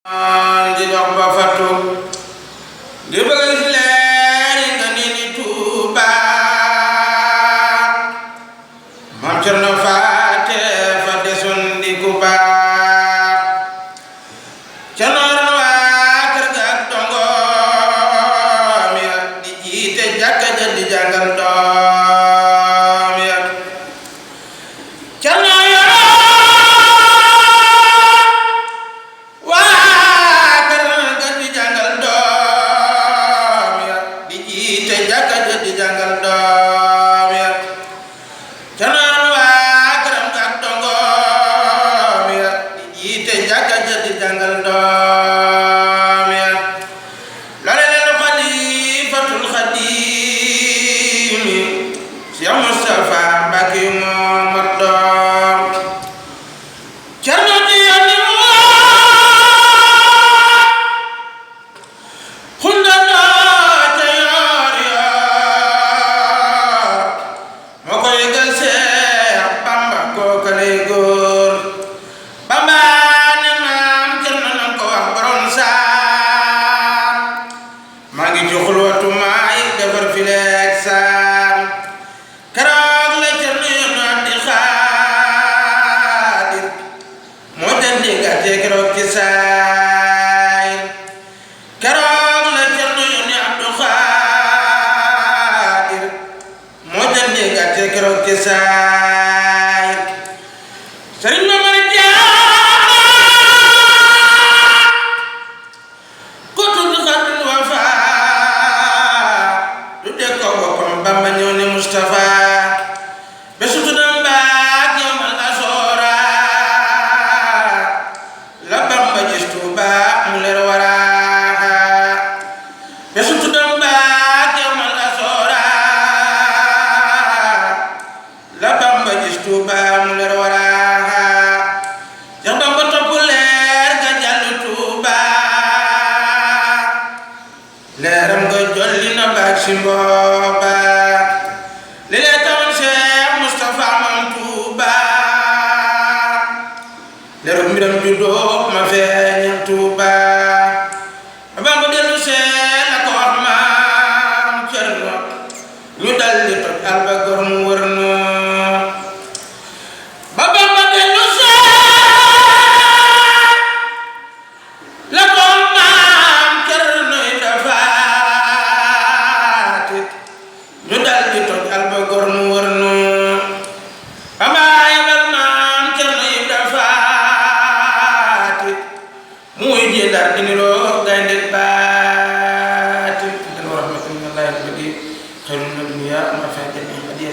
di dox ba fattu ngir bëgg gis leeri nga ni Tuuba Maam Cerno faate fa desoon di ku baax ca noor waa kër ga ak dongoom ya di jiite jàkka ja di jàngal doom ya Sëriñ Mamar ko tudd Xaadimul Wafaa du dee ko boppam Bamba ñëw ne Mustafa bésu tuddam baak yawmal asoora la Bamba gis Tuuba mu leer waraa bésu tuddam baak yawmal asoora la Bamba gis Tuuba mu leer waraa leeram nga jolli na baak si mbooba li lee tawoon Cheikh Moustapha Mam Tuuba leeru mbiram juddoo ma feeñal Tuuba ba mu dellu see la ko wax Maam Cerno ñu dal di toj alba gor mu wër no ba mu dellu see la ko Maam Cerno ñu dal di toj alba gor mu wër no Bamba yabal Maam Cerno Ibra Faati muy jëndar di niroo gaynde baati wa rahmatullahi wa barakatuh xayrun min dunya ma fi jami'i hadiya